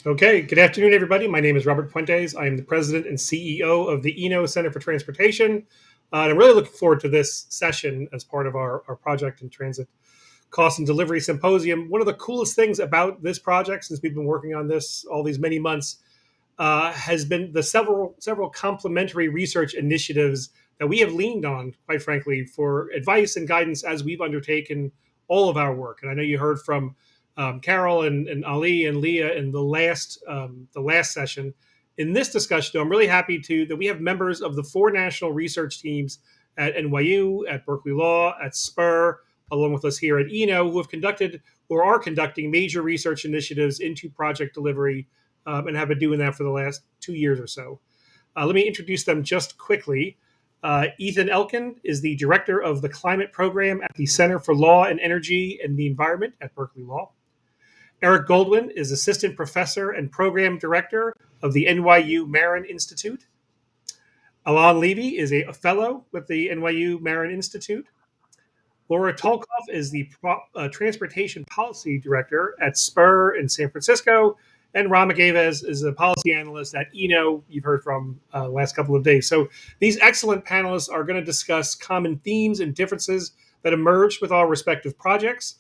Okay, good afternoon, everybody. My name is Robert Puentes. I am the president and CEO of the ENO Center for Transportation. And I'm really looking forward to this session as part of our project and transit cost and delivery symposium. One of the coolest things about this project, since we've been working on this all these many months, has been the several complementary research initiatives that we have leaned on, quite frankly, for advice and guidance as we've undertaken all of our work. And I know you heard from Carol and Ali and Leah in the last session. In this discussion, though, I'm really happy that we have members of the four national research teams at NYU, at Berkeley Law, at SPUR, along with us here at ENO, who have conducted or are conducting major research initiatives into project delivery and have been doing that for the last 2 years or so. Let me introduce them just quickly. Ethan Elkin is the director of the climate program at the Center for Law and Energy and the Environment at Berkeley Law. Eric Goldwyn is assistant professor and program director of the NYU Marin Institute. Alon Levy is a fellow with the NYU Marin Institute. Laura Tolkoff is the transportation policy director at SPUR in San Francisco. And Rama Gaves is a policy analyst at ENO, you've heard from the last couple of days. So these excellent panelists are going to discuss common themes and differences that emerged with our respective projects,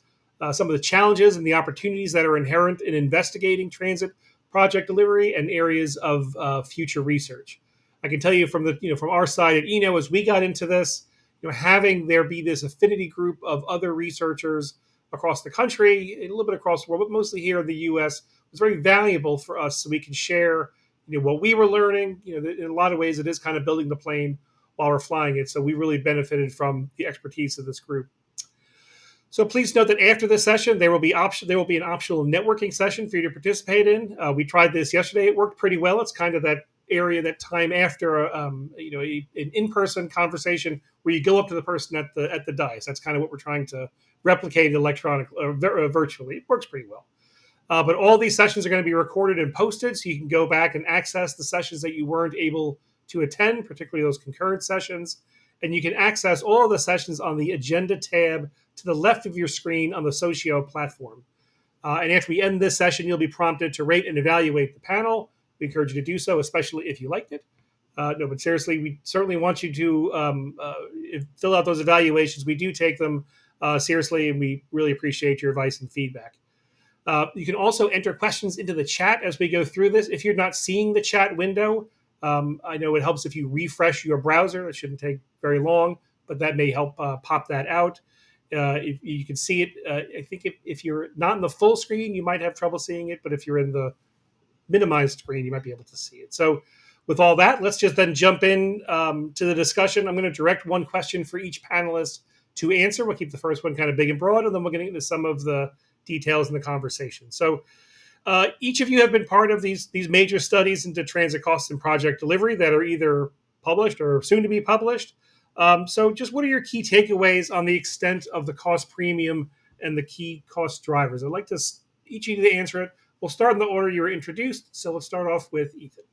some of the challenges and the opportunities that are inherent in investigating transit project delivery, and areas of future research. I can tell you from our side at ENO, as we got into this, having there be this affinity group of other researchers across the country, a little bit across the world, but mostly here in the U.S., was very valuable for us, so we can share, what we were learning. In a lot of ways, it is kind of building the plane while we're flying it. So we really benefited from the expertise of this group. So please note that after this session, there will be an optional networking session for you to participate in. We tried this yesterday; it worked pretty well. It's kind of that area, that time after an in-person conversation where you go up to the person at the dais. That's kind of what we're trying to replicate virtually. It works pretty well. But all these sessions are going to be recorded and posted, so you can go back and access the sessions that you weren't able to attend, particularly those concurrent sessions. And you can access all of the sessions on the agenda tab to the left of your screen on the Socio platform. And after we end this session, you'll be prompted to rate and evaluate the panel. We encourage you to do so, especially if you liked it. No, but seriously, we certainly want you to fill out those evaluations. We do take them seriously, and we really appreciate your advice and feedback. You can also enter questions into the chat as we go through this. If you're not seeing the chat window, I know it helps if you refresh your browser. It shouldn't take very long, but that may help pop that out. If you can see it, I think if you're not in the full screen, you might have trouble seeing it, but if you're in the minimized screen, you might be able to see it. So with all that, let's just then jump in to the discussion. I'm going to direct one question for each panelist to answer. We'll keep the first one kind of big and broad, and then we'll get into some of the details in the conversation. So each of you have been part of these major studies into transit costs and project delivery that are either published or soon to be published. So just what are your key takeaways on the extent of the cost premium and the key cost drivers? I'd like to each of you to answer it. We'll start in the order you were introduced. So let's start off with Ethan.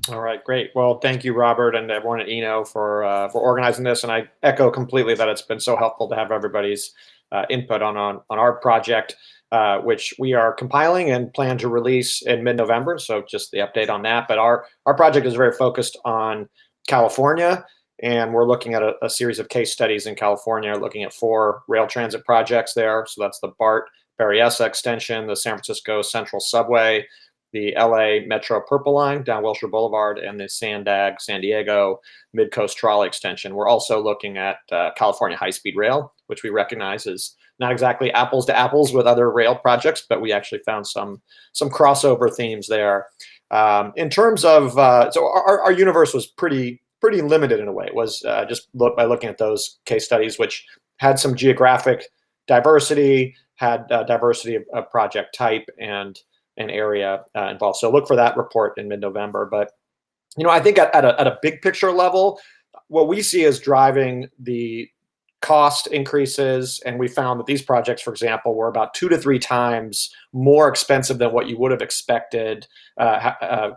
All right, great. Well, thank you, Robert, and everyone at ENO for organizing this. And I echo completely that it's been so helpful to have everybody's input on our project, which we are compiling and plan to release in mid-November. So just the update on that. But our project is very focused on California, and we're looking at a series of case studies in California, looking at 4 rail transit projects there. So that's the BART Berryessa extension, the San Francisco Central Subway, the LA Metro Purple Line down Wilshire Boulevard, and the Sandag San Diego Mid-Coast Trolley extension. We're also looking at California HighSpeed Rail, which we recognize is not exactly apples to apples with other rail projects, but we actually found some crossover themes there. In terms of, so our universe was pretty limited in a way. It was just by looking at those case studies, which had some geographic diversity, had diversity of project type and an area involved. So look for that report in mid-November. But I think at a big picture level, what we see is driving the cost increases, and we found that these projects, for example, were about 2 to 3 times more expensive than what you would have expected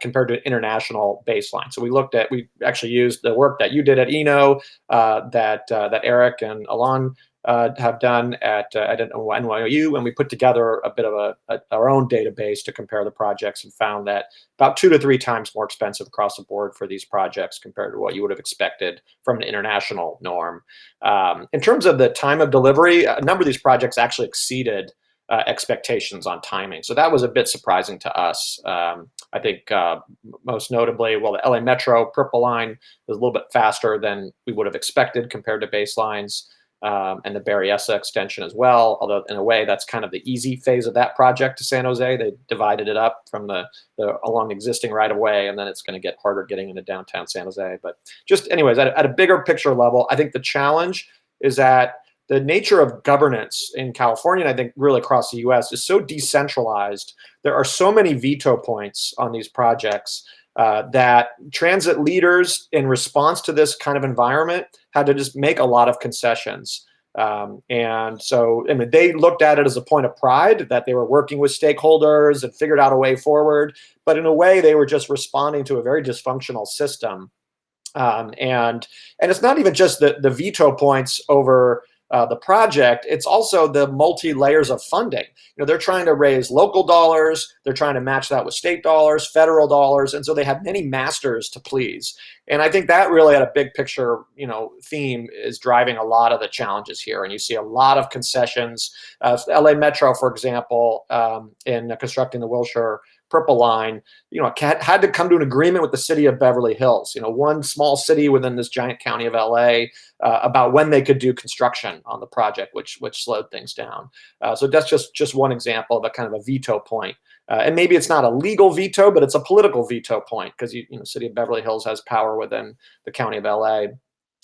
compared to an international baseline. So we actually used the work that you did at ENO, that Eric and Alon have done at NYU, and we put together a bit of our own database to compare the projects and found that about 2 to 3 times more expensive across the board for these projects compared to what you would have expected from an international norm. In terms of the time of delivery, a number of these projects actually exceeded expectations on timing. So that was a bit surprising to us. I think most notably, well, the LA Metro Purple Line was a little bit faster than we would have expected compared to baselines, and the Berryessa extension as well. Although in a way, that's kind of the easy phase of that project to San Jose. They divided it up from the along existing right of way, and then it's going to get harder getting into downtown San Jose. But just anyways, at a bigger picture level, I think the challenge is that the nature of governance in California, and I think really across the US, is so decentralized. There are so many veto points on these projects that transit leaders, in response to this kind of environment, had to just make a lot of concessions. And so, I mean, they looked at it as a point of pride that they were working with stakeholders and figured out a way forward. But in a way, they were just responding to a very dysfunctional system. And it's not even just the veto points over the project, it's also the multi-layers of funding. They're trying to raise local dollars, they're trying to match that with state dollars, federal dollars, and so they have many masters to please. And I think that really, at a big picture, theme, is driving a lot of the challenges here. And you see a lot of concessions. LA Metro, for example, in constructing the Wilshire Purple Line, had to come to an agreement with the city of Beverly Hills, one small city within this giant county of LA, about when they could do construction on the project, which slowed things down. So that's just one example of a kind of a veto point. And maybe it's not a legal veto, but it's a political veto point, because city of Beverly Hills has power within the county of LA.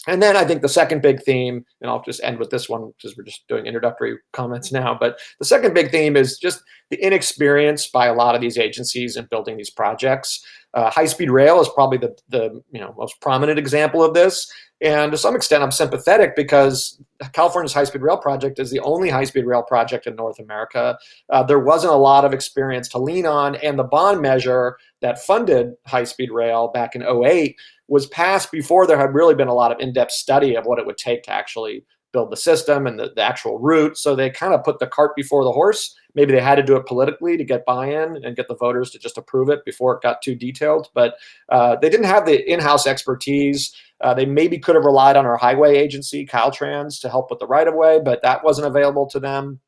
And then I think the second big theme, and I'll just end with this one because we're just doing introductory comments now, but the second big theme is just the inexperience by a lot of these agencies in building these projects. HighSpeed Rail is probably the most prominent example of this. And to some extent, I'm sympathetic, because California's high-speed rail project is the only high-speed rail project in North America. There wasn't a lot of experience to lean on, and the bond measure that funded high-speed rail back in 2008 was passed before there had really been a lot of in-depth study of what it would take to actually build the system and the actual route. So they kind of put the cart before the horse. Maybe they had to do it politically to get buy-in and get the voters to just approve it before it got too detailed. But they didn't have the in-house expertise. They maybe could have relied on our highway agency, Caltrans, to help with the right-of-way, but that wasn't available to them.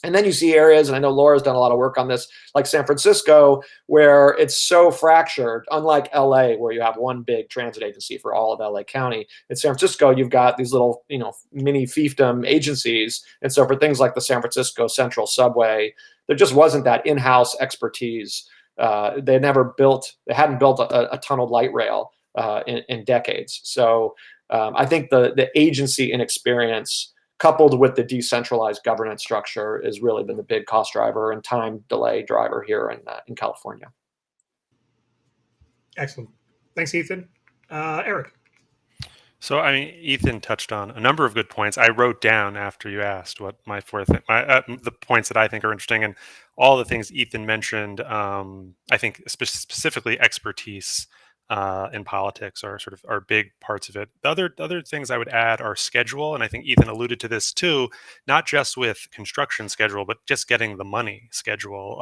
And then you see areas, and I know Laura's done a lot of work on this, like San Francisco, where it's so fractured, unlike LA, where you have one big transit agency for all of LA County. In San Francisco, you've got these little, mini fiefdom agencies. And so for things like the San Francisco Central Subway, there just wasn't that in-house expertise. They hadn't built a tunneled light rail in decades. So I think the agency inexperience, coupled with the decentralized governance structure, has really been the big cost driver and time delay driver here in California. Excellent. Thanks, Ethan. Eric. So, I mean, Ethan touched on a number of good points. I wrote down after you asked what the points that I think are interesting, and all the things Ethan mentioned. I think specifically expertise in politics are big parts of it. The other things I would add are schedule, and I think Ethan alluded to this too. Not just with construction schedule, but just getting the money schedule.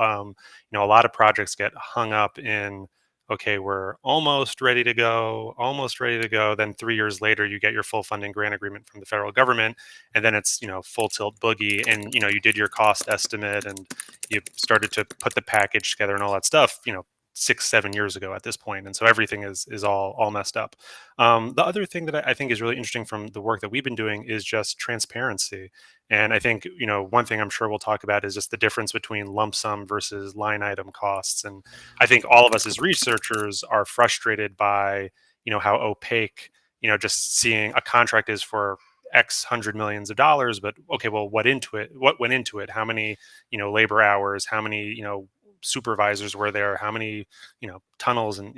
A lot of projects get hung up in, okay, we're almost ready to go. Then 3 years later, you get your full funding grant agreement from the federal government, and then it's full tilt boogie, and you did your cost estimate and you started to put the package together and all that stuff. 6-7 years ago at this point, and so everything is all messed up. The other thing that I think is really interesting from the work that we've been doing is just transparency. And I think one thing I'm sure we'll talk about is just the difference between lump sum versus line item costs. And I think all of us as researchers are frustrated by how opaque just seeing a contract is for X hundred millions of dollars, but okay, well, what went into it? How many labor hours? How many supervisors were there, how many tunnels and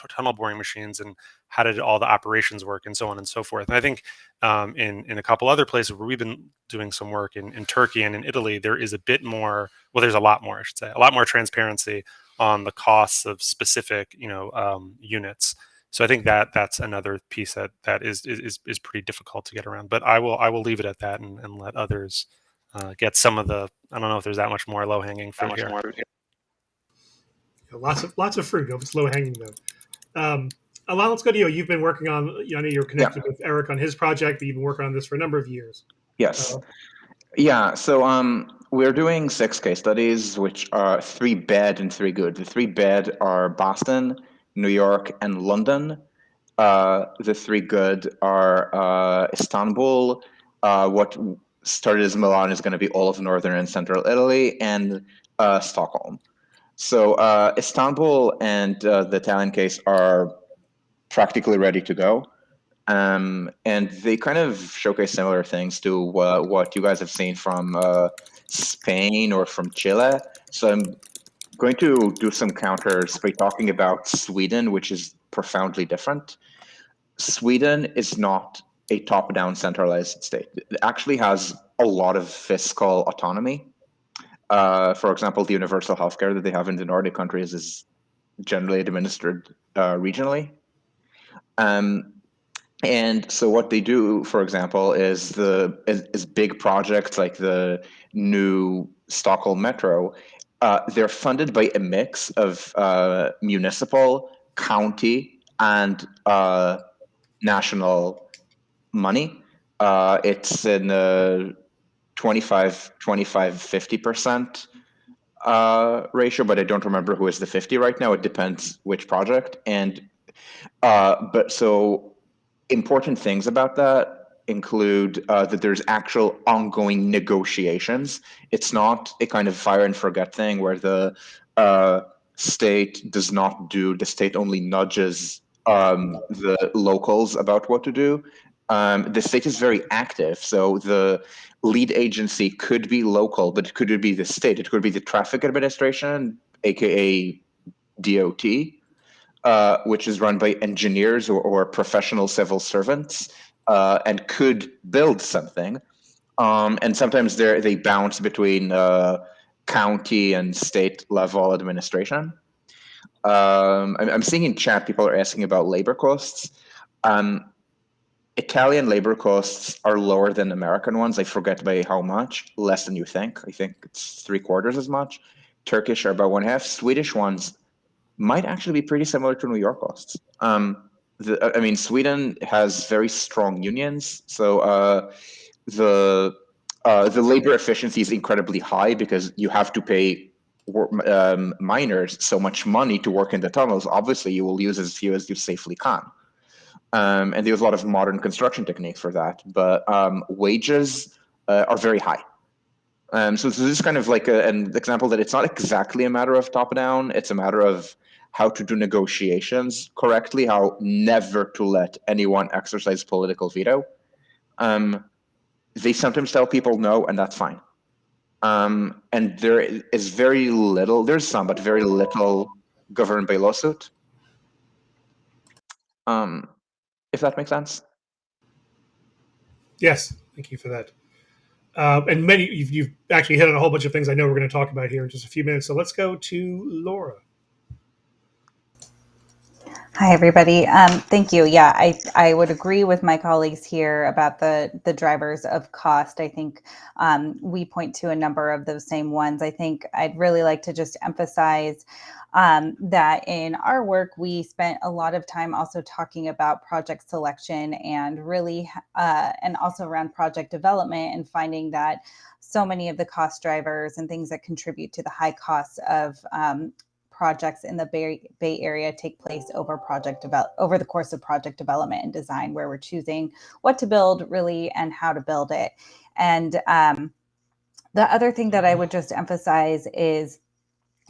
tunnel boring machines, and how did all the operations work, and so on and so forth. And I think in a couple other places where we've been doing some work in Turkey and in Italy, there is there's a lot more, I should say, a lot more transparency on the costs of specific units. So I think that's another piece that is pretty difficult to get around. But I will leave it at that and let others get some of the. I don't know if there's that much more low hanging fruit here. Lots of fruit. It's low hanging though. Alon, let's go to you. You've been working on. I know you're connected with Eric on his project, but you've been working on this for a number of years. Yes. Yeah. So we're doing 6 case studies, which are 3 bad and 3 good. The 3 bad are Boston, New York, and London. The 3 good are Istanbul. What started as Milan is going to be all of northern and central Italy, and Stockholm. So Istanbul and the Italian case are practically ready to go. And they kind of showcase similar things to what you guys have seen from Spain or from Chile. So I'm going to do some counters by talking about Sweden, which is profoundly different. Sweden is not a top-down centralized state. It actually has a lot of fiscal autonomy. For example, the universal healthcare that they have in the Nordic countries is generally administered regionally. And so what they do, for example, is big projects like the new Stockholm Metro. They're funded by a mix of municipal, county, and national money. It's in 50% ratio, but I don't remember who is the 50 right now. It depends which project. And but so important things about that include that there's actual ongoing negotiations. It's not a kind of fire and forget thing where the state does not do, the state only nudges the locals about what to do. The state is very active. So the lead agency could be local, but it could be the state. It could be the traffic administration, aka DOT, which is run by engineers or professional civil servants, and could build something. And sometimes they bounce between county and state level administration. I'm seeing in chat people are asking about labor costs. Italian labor costs are lower than American ones. I forget by how much, less than you think. I think it's 3/4 as much. Turkish are about 1/2. Swedish ones might actually be pretty similar to New York costs. Sweden has very strong unions, so the labor efficiency is incredibly high because you have to pay miners so much money to work in the tunnels. Obviously, you will use as few as you safely can. And there's a lot of modern construction techniques for that, but wages are very high. So this is kind of like an example that it's not exactly a matter of top-down, it's a matter of how to do negotiations correctly, how never to let anyone exercise political veto. They sometimes tell people no, and that's fine. And there is very little, there's some, but very little governed by lawsuit. If that makes sense. Yes, thank you for that. And you've actually hit on a whole bunch of things I know we're going to talk about here in just a few minutes. So let's go to Laura. Hi, everybody. Thank you. Yeah, I would agree with my colleagues here about the drivers of cost. I think we point to a number of those same ones. I think I'd really like to just emphasize that in our work, we spent a lot of time also talking about project selection and really, and also around project development and finding that so many of the cost drivers and things that contribute to the high costs of projects in the Bay Area take place over the course of project development and design, where we're choosing what to build really and how to build it. And the other thing that I would just emphasize is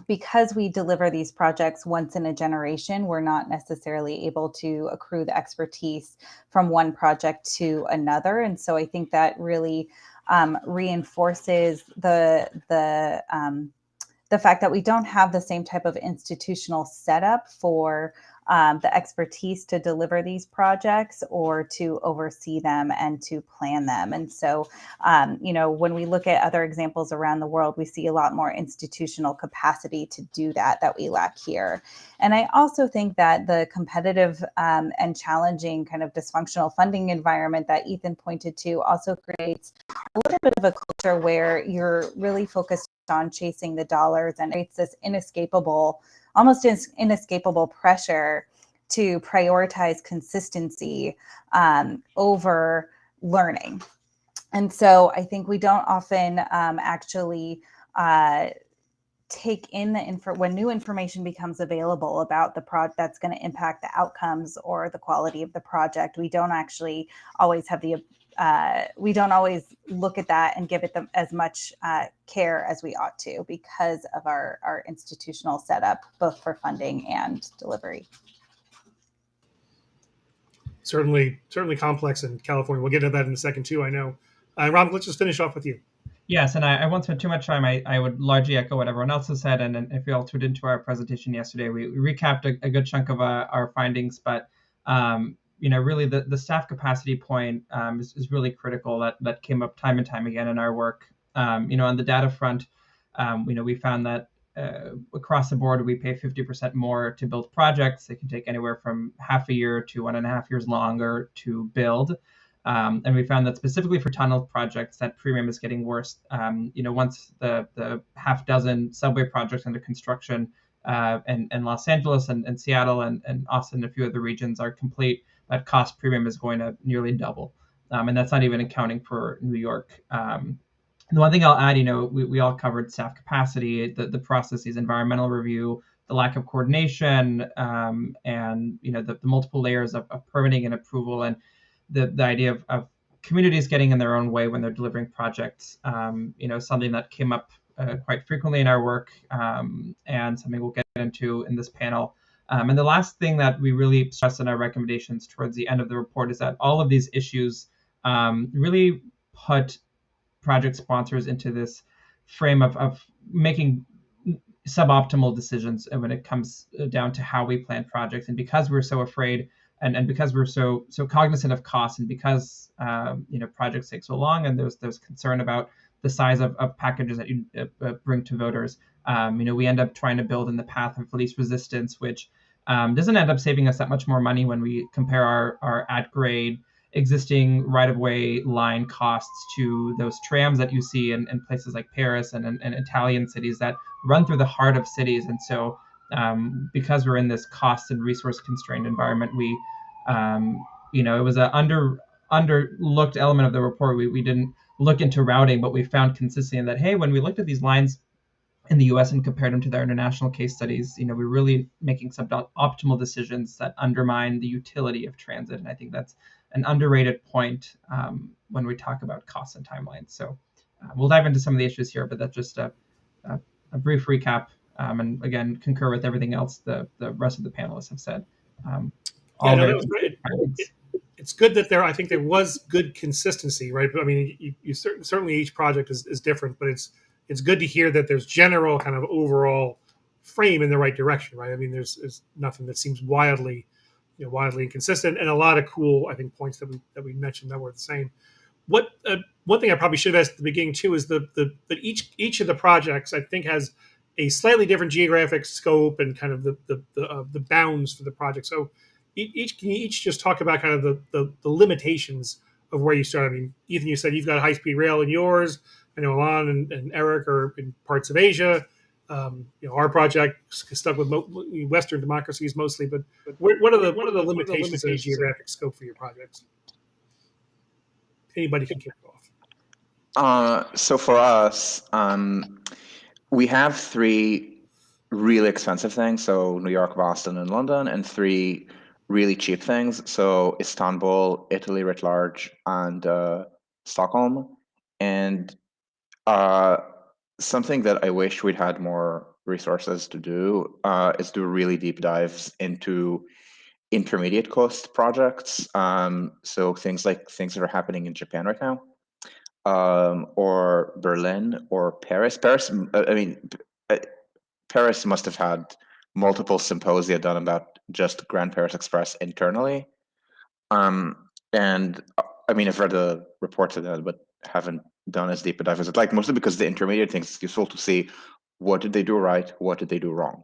because we deliver these projects once in a generation, we're not necessarily able to accrue the expertise from one project to another. And so I think that really reinforces the fact that we don't have the same type of institutional setup for the expertise to deliver these projects or to oversee them and to plan them. And so, when we look at other examples around the world, we see a lot more institutional capacity to do that we lack here. And I also think that the competitive and challenging kind of dysfunctional funding environment that Ethan pointed to also creates a little bit of a culture where you're really focused on chasing the dollars, and creates this almost inescapable pressure to prioritize consistency over learning. And so I think we don't often actually take in when new information becomes available about the project that's going to impact the outcomes or the quality of the project. We don't actually always have we don't always look at that and give it as much care as we ought to, because of our institutional setup, both for funding and delivery. Certainly complex in California. We'll get to that in a second too, I know. Rob, let's just finish off with you. Yes, and I won't spend too much time. I would largely echo what everyone else has said. And if you all tuned into our presentation yesterday, we recapped a good chunk of our findings. But really the staff capacity point is really critical. That came up time and time again in our work. On the data front, we found that across the board, we pay 50% more to build projects. They can take anywhere from half a year to 1.5 years longer to build. And we found that specifically for tunnel projects, that premium is getting worse. Once the half dozen subway projects under construction and Los Angeles and Seattle and Austin and a few other regions are complete, that cost premium is going to nearly double. And that's not even accounting for New York. The one thing I'll add, we all covered staff capacity, the processes, environmental review, the lack of coordination, and the multiple layers of permitting and approval, and the idea of communities getting in their own way when they're delivering projects. Something that came up quite frequently in our work, and something we'll get into in this panel. And the last thing that we really stress in our recommendations towards the end of the report is that all of these issues really put project sponsors into this frame of making suboptimal decisions when it comes down to how we plan projects. And because we're so afraid and because we're so cognizant of costs, and because projects take so long, and there's concern about the size of packages that you bring to voters, we end up trying to build in the path of least resistance, which doesn't end up saving us that much more money when we compare our at-grade existing right-of-way line costs to those trams that you see in places like Paris and Italian cities that run through the heart of cities. And so because we're in this cost and resource constrained environment, we it was an underlooked element of the report. We didn't look into routing, but we found consistency in that, hey, when we looked at these lines in the US and compared them to their international case studies, we're really making suboptimal decisions that undermine the utility of transit. And I think that's an underrated point when we talk about costs and timelines. So we'll dive into some of the issues here, but that's just a brief recap. And again, concur with everything else the rest of the panelists have said. That was great. It's good that I think there was good consistency, right? I mean, you certainly each project is different, but it's good to hear that there's general kind of overall frame in the right direction, right? I mean, there's nothing that seems wildly inconsistent, and a lot of cool, I think, points that we mentioned that were the same. What one thing I probably should have asked at the beginning too is that each of the projects, I think, has a slightly different geographic scope and kind of the bounds for the project. So can you each just talk about kind of the limitations of where you start? I mean, Ethan, you said you've got HighSpeed Rail in yours. I know Alon and Eric are in parts of Asia. Our project is stuck with Western democracies mostly. But what are the limitations of the geographic scope for your projects? Anybody can kick it off. So for us, we have 3 really expensive things. So New York, Boston, and London, and 3 really cheap things. So Istanbul, Italy writ large, and Stockholm. And something that I wish we'd had more resources to do is do really deep dives into intermediate cost projects. So things that are happening in Japan right now, or Berlin or Paris. Paris must have had multiple symposia done about just Grand Paris Express internally. And I mean, I've read the reports of that, but haven't done as deep a dive as I'd like, mostly because the intermediate things is useful to see what did they do right, what did they do wrong.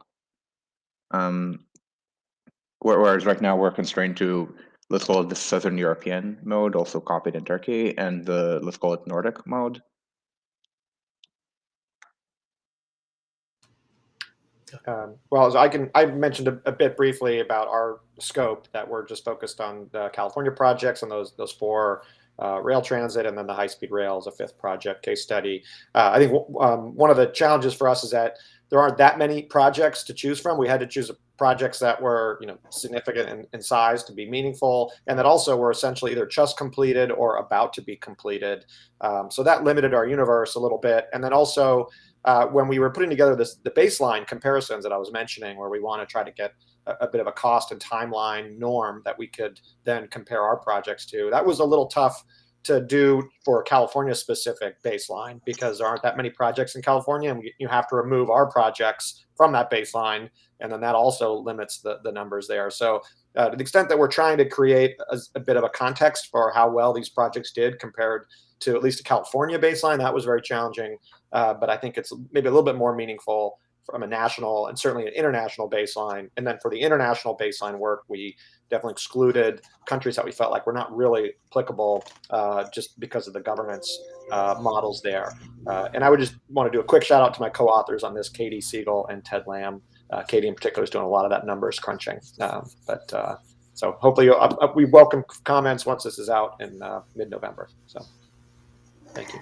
Whereas right now we're constrained to, let's call it the Southern European mode, also copied in Turkey, and the, let's call it Nordic mode. Well, I mentioned a bit briefly about our scope, that we're just focused on the California projects and those 4 rail transit, and then the high-speed rail is a 5th project case study. I think one of the challenges for us is that there aren't that many projects to choose from. We had to choose projects that were significant in size to be meaningful, and that also were essentially either just completed or about to be completed. So that limited our universe a little bit. And then also, when we were putting together the baseline comparisons that I was mentioning, where we want to try to get a bit of a cost and timeline norm that we could then compare our projects to, that was a little tough to do for a California specific baseline, because there aren't that many projects in California, and you have to remove our projects from that baseline, and then that also limits the numbers there. So to the extent that we're trying to create a bit of a context for how well these projects did compared to at least a California baseline, that was very challenging. But I think it's maybe a little bit more meaningful from a national and certainly an international baseline. And then for the international baseline work, we definitely excluded countries that we felt like were not really applicable, just because of the governance models there. And I would just want to do a quick shout out to my co-authors on this, Katie Siegel and Ted Lamb. Katie in particular is doing a lot of that numbers crunching. So hopefully we welcome comments once this is out in mid-November. So thank you.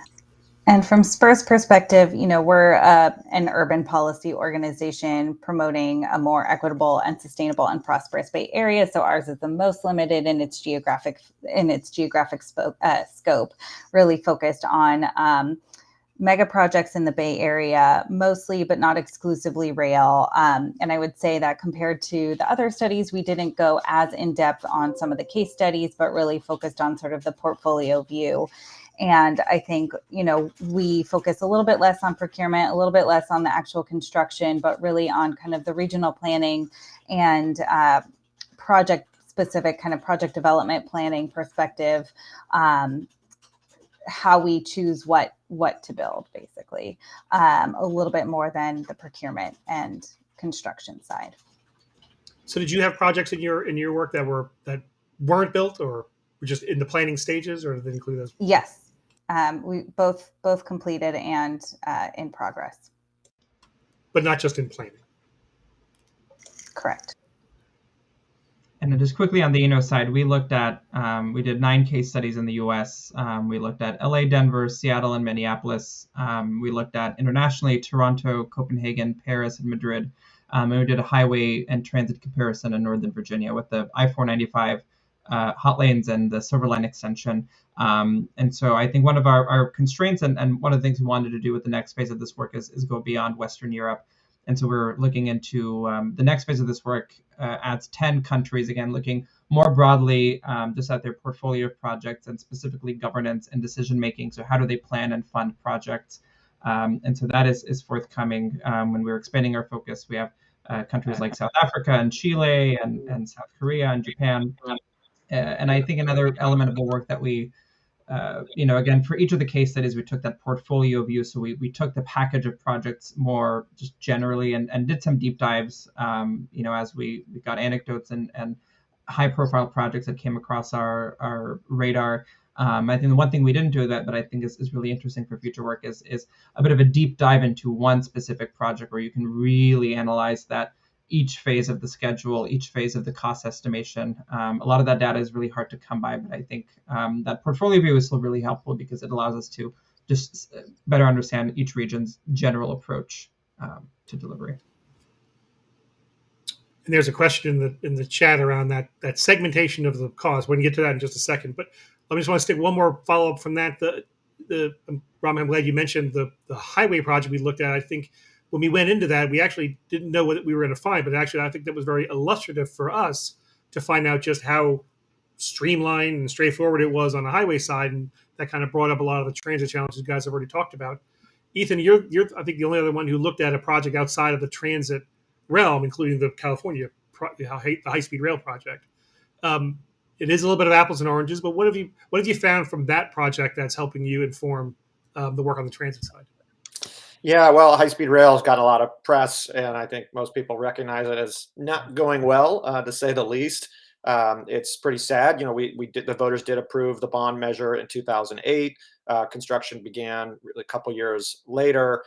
And from Spurs Perspective, we're an urban policy organization promoting a more equitable and sustainable and prosperous Bay Area. So ours is the most limited in its geographic scope, really focused on mega projects in the Bay Area, mostly but not exclusively rail. And I would say that compared to the other studies, we didn't go as in depth on some of the case studies, but really focused on sort of the portfolio view. And I think, we focus a little bit less on procurement, a little bit less on the actual construction, but really on kind of the regional planning and project specific kind of project development planning perspective, how we choose what to build, basically, a little bit more than the procurement and construction side. So did you have projects in your work that weren't built, or were just in the planning stages, or did they include those? Yes. We both completed and in progress. But not just in planning. Correct. And then just quickly on the ENO side, we looked at, we did 9 case studies in the US. We looked at LA, Denver, Seattle, and Minneapolis. We looked at internationally, Toronto, Copenhagen, Paris, and Madrid. And we did a highway and transit comparison in Northern Virginia with the I-495 hot lanes and the Silver Line extension. And so I think one of our constraints and one of the things we wanted to do with the next phase of this work is go beyond Western Europe. And so we're looking into the next phase of this work adds 10 countries, again, looking more broadly just at their portfolio of projects and specifically governance and decision-making. So how do they plan and fund projects? And so that is forthcoming. When we're expanding our focus, we have countries like South Africa and Chile and South Korea and Japan. And I think another element of the work that we, again, for each of the case studies, we took that portfolio view. So we took the package of projects more just generally and did some deep dives, as we got anecdotes and high profile projects that came across our radar. I think the one thing we didn't do that, but I think is really interesting for future work is a bit of a deep dive into one specific project where you can really analyze that each phase of the schedule, each phase of the cost estimation. A lot of that data is really hard to come by, but I think that portfolio view is still really helpful because it allows us to just better understand each region's general approach to delivery. And there's a question in the chat around that segmentation of the cost. We can get to that in just a second, but I just want to stick one more follow up from that. Ram, I'm glad you mentioned the highway project we looked at. I think when we went into that, we actually didn't know what we were going to find, but actually I think that was very illustrative for us to find out just how streamlined and straightforward it was on the highway side, and that kind of brought up a lot of the transit challenges you guys have already talked about. Ethan, you're I think the only other one who looked at a project outside of the transit realm, including the California the HighSpeed Rail project. It is a little bit of apples and oranges, but what have you found from that project that's helping you inform the work on the transit side? Yeah, well, high-speed rail has gotten a lot of press, and I think most people recognize it as not going well, to say the least. It's pretty sad. You know, the voters did approve the bond measure in 2008. Construction began really a couple years later.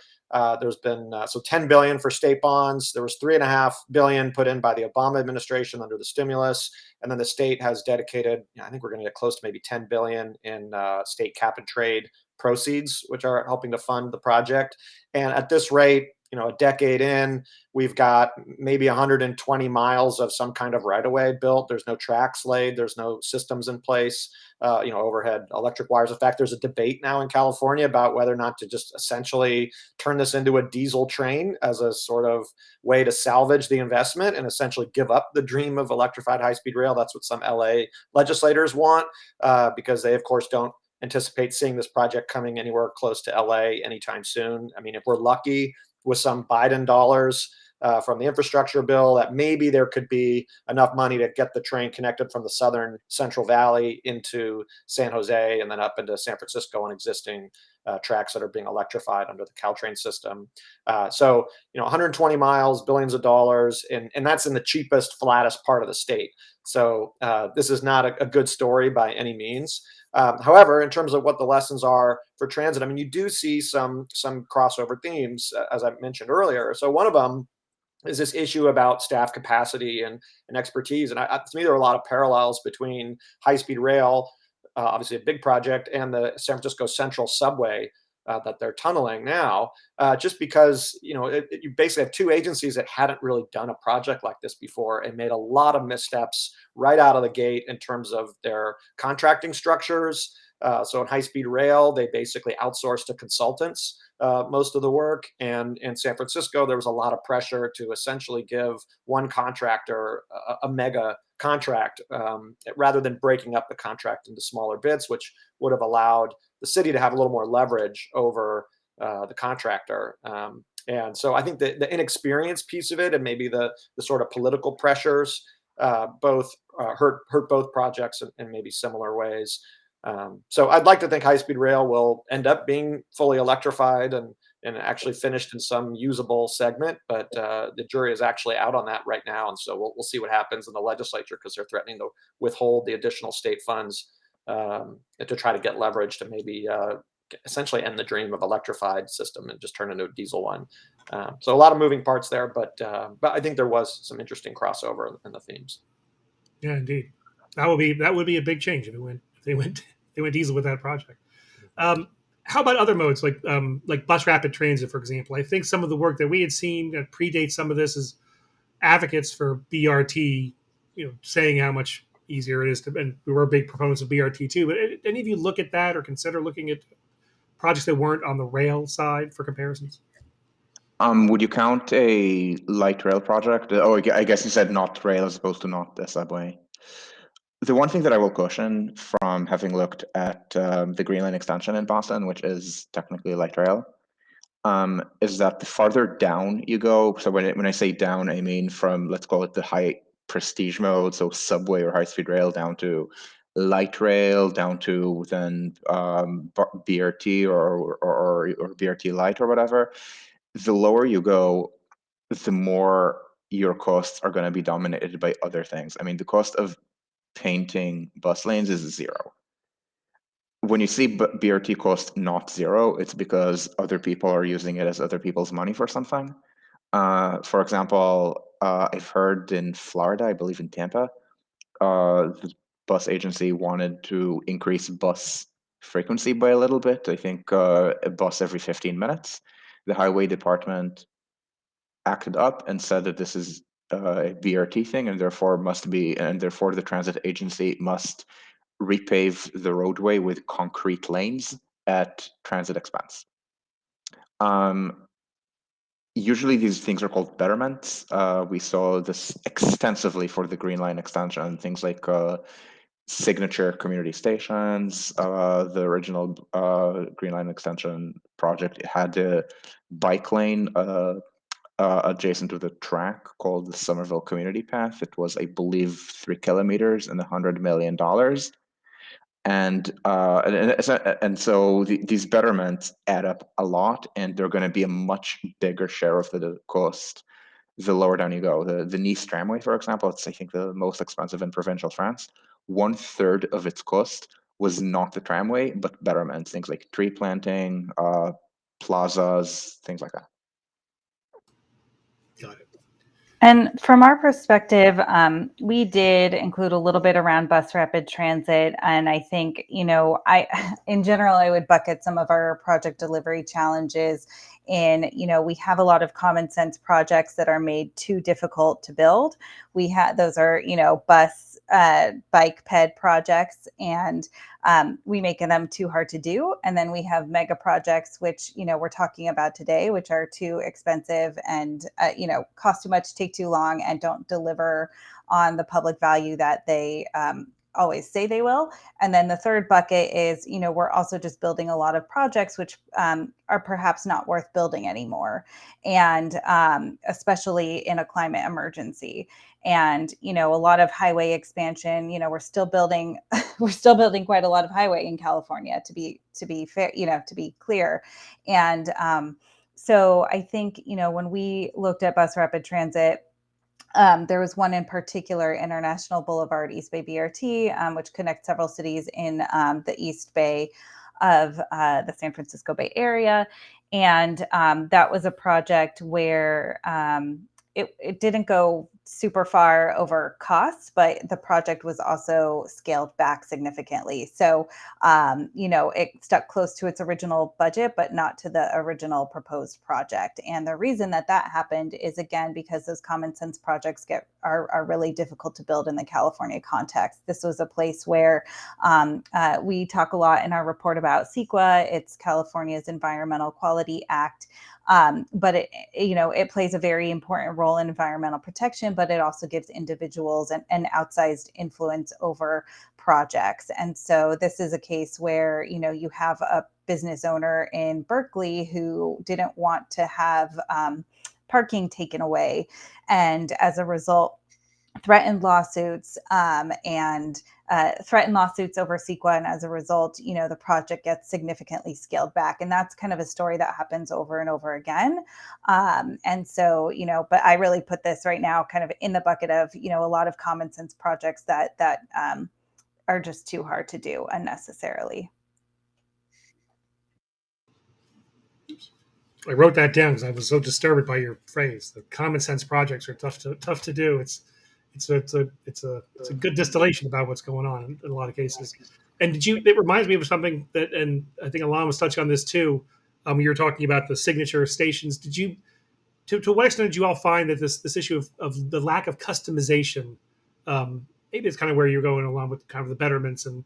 There's been so 10 billion for state bonds. There was 3.5 billion put in by the Obama administration under the stimulus, and then the state has dedicated. I think we're going to get close to maybe 10 billion in state cap and trade proceeds, which are helping to fund the project. And at this rate, a decade in, we've got maybe 120 miles of some kind of right-of-way built. There's no tracks laid. There's no systems in place. Overhead electric wires. In fact, there's a debate now in California about whether or not to just essentially turn this into a diesel train as a sort of way to salvage the investment and essentially give up the dream of electrified high-speed rail. That's what some LA legislators want, because they, of course, don't anticipate seeing this project coming anywhere close to LA anytime soon. I mean, if we're lucky with some Biden dollars from the infrastructure bill, that maybe there could be enough money to get the train connected from the southern Central Valley into San Jose and then up into San Francisco on existing tracks that are being electrified under the Caltrain system. So 120 miles, billions of dollars, and that's in the cheapest, flattest part of the state. So this is not a good story by any means. However, in terms of what the lessons are for transit, I mean, you do see some crossover themes, as I mentioned earlier. So one of them is this issue about staff capacity and expertise. And to me, there are a lot of parallels between high-speed rail, obviously a big project, and the San Francisco Central subway that they're tunneling now, just because, you basically have two agencies that hadn't really done a project like this before and made a lot of missteps right out of the gate in terms of their contracting structures. So in high-speed rail, they basically outsourced to consultants most of the work. And in San Francisco, there was a lot of pressure to essentially give one contractor a mega contract rather than breaking up the contract into smaller bits, which would have allowed the city to have a little more leverage over the contractor. And so I think the inexperience piece of it and maybe the sort of political pressures both hurt both projects in maybe similar ways. So I'd like to think high-speed rail will end up being fully electrified and actually finished in some usable segment, but the jury is actually out on that right now, and so we'll see what happens in the legislature because they're threatening to withhold the additional state funds to try to get leverage to maybe essentially end the dream of electrified system and just turn into a diesel one. So a lot of moving parts there, but I think there was some interesting crossover in the themes. Yeah, indeed, that would be a big change if they went diesel with that project. How about other modes like bus rapid transit, for example? I think some of the work that we had seen that predates some of this is advocates for BRT, saying how much easier it is to, and we were big proponents of BRT too. But any of you look at that or consider looking at projects that weren't on the rail side for comparisons? Would you count a light rail project? Oh, I guess you said not rail as opposed to not the subway. The one thing that I will caution from having looked at the Green Line extension in Boston, which is technically light rail, is that the farther down you go, so when I say down, I mean from, let's call it the high prestige mode, so subway or high-speed rail, down to light rail, down to then BRT or BRT light or whatever. The lower you go, the more your costs are going to be dominated by other things. I mean, the cost of painting bus lanes is zero. When you see BRT cost not zero, it's because other people are using it as other people's money for something. For example, I've heard in Florida, I believe in Tampa, the bus agency wanted to increase bus frequency by a little bit. I think a bus every 15 minutes. The highway department acted up and said that this is a BRT thing and therefore the transit agency must repave the roadway with concrete lanes at transit expense. Usually these things are called betterments. We saw this extensively for the Green Line extension, things like signature community stations. The original Green Line extension project, it had a bike lane adjacent to the track called the Somerville Community Path. It was, I believe, 3 kilometers and $100 million. And so these betterments add up a lot, and they're going to be a much bigger share of the cost the lower down you go. The Nice tramway, for example, it's, I think, the most expensive in provincial France. 1/3 of its cost was not the tramway, but betterments, things like tree planting, plazas, things like that. Got it. And from our perspective, we did include a little bit around bus rapid transit. And I think, in general, I would bucket some of our project delivery challenges in, we have a lot of common sense projects that are made too difficult to build. Those are, bus, bike ped projects, and we make them too hard to do. And then we have mega projects, which, we're talking about today, which are too expensive and, cost too much, take too long, and don't deliver on the public value that they always say they will. And then the third bucket is, we're also just building a lot of projects which are perhaps not worth building anymore. And especially in a climate emergency. And, a lot of highway expansion, we're still building quite a lot of highway in California, to be fair, to be clear. And so I think, when we looked at bus rapid transit, there was one in particular, International Boulevard East Bay BRT, which connects several cities in the East Bay of the San Francisco Bay Area. And that was a project where it didn't go super far over costs, but the project was also scaled back significantly. So, it stuck close to its original budget, but not to the original proposed project. And the reason that happened is, again, because those common sense projects are really difficult to build in the California context. This was a place where we talk a lot in our report about Sequa. It's California's Environmental Quality Act. But it plays a very important role in environmental protection, but it also gives individuals an outsized influence over projects. And so this is a case where, you have a business owner in Berkeley who didn't want to have parking taken away. And as a result, threatened lawsuits over Sequa, and as a result, the project gets significantly scaled back, and that's kind of a story that happens over and over again. And so, but I really put this right now kind of in the bucket of a lot of common sense projects that are just too hard to do unnecessarily. I wrote that down because I was so disturbed by your phrase. The common sense projects are tough to do. It's a good distillation about what's going on in a lot of cases. And it reminds me of something that, and I think Alon was touching on this too. You were talking about the signature stations. To what extent did you all find that this issue of the lack of customization, maybe it's kind of where you're going along with kind of the betterments, and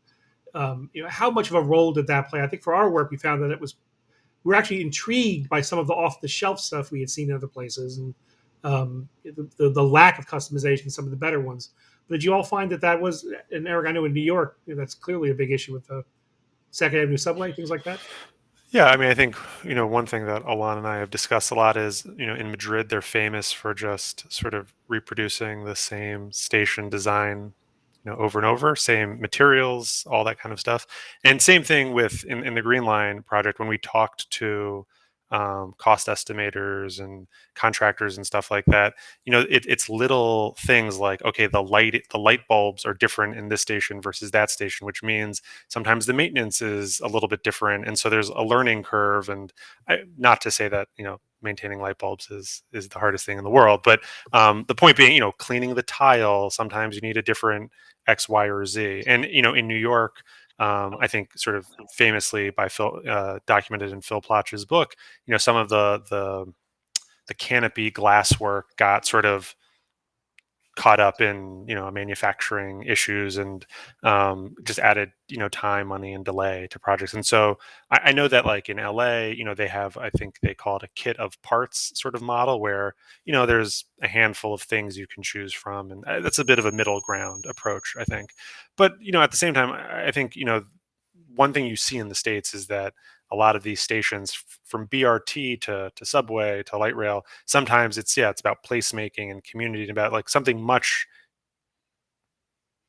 how much of a role did that play? I think for our work, we found that we're actually intrigued by some of the off the shelf stuff we had seen in other places, and the lack of customization, some of the better ones. But did you all find that was, and Eric, I know in New York, that's clearly a big issue with the Second Avenue subway, things like that? Yeah, I mean, I think, one thing that Alon and I have discussed a lot is, in Madrid, they're famous for just sort of reproducing the same station design, over and over, same materials, all that kind of stuff. And same thing with in the Green Line project, when we talked to cost estimators and contractors and stuff like that, it's little things like, okay, the light bulbs are different in this station versus that station, which means sometimes the maintenance is a little bit different, and so there's a learning curve. And not to say that maintaining light bulbs is the hardest thing in the world, but the point being, cleaning the tile, sometimes you need a different X, Y, or Z. And in New York, I think sort of famously by Phil, documented in Phil Plotch's book, some of the canopy glass work got sort of caught up in manufacturing issues, and just added time, money, and delay to projects. And so I know that, like, in LA, they have, I think they call it a kit of parts sort of model, where there's a handful of things you can choose from, and that's a bit of a middle ground approach, I think. But at the same time, I think one thing you see in the States is that a lot of these stations from BRT to subway to light rail, sometimes it's about placemaking and community and about like something much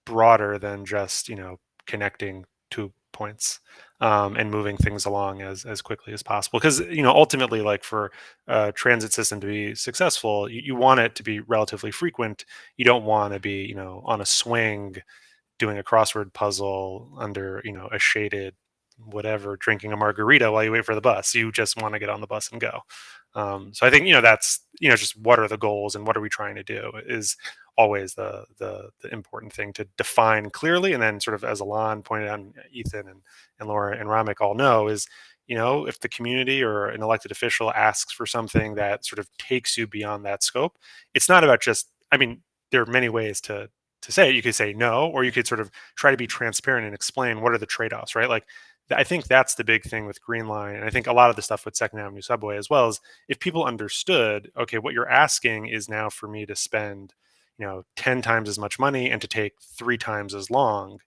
broader than just connecting two points and moving things along as quickly as possible, because ultimately, like, for a transit system to be successful, you want it to be relatively frequent. You don't want to be on a swing doing a crossword puzzle under a shaded whatever, drinking a margarita while you wait for the bus. You just want to get on the bus and go. So I think that's just what are the goals and what are we trying to do is always the important thing to define clearly. And then, sort of as Alon pointed out, and Ethan and Laura and Ramik all know, is if the community or an elected official asks for something that sort of takes you beyond that scope, it's not about just, I mean, there are many ways to say it. You could say no, or you could sort of try to be transparent and explain what are the trade-offs, right? Like, I think that's the big thing with Green Line, and I think a lot of the stuff with Second Avenue Subway as well, is if people understood, okay, what you're asking is now for me to spend 10 times as much money and to take 3 times as long,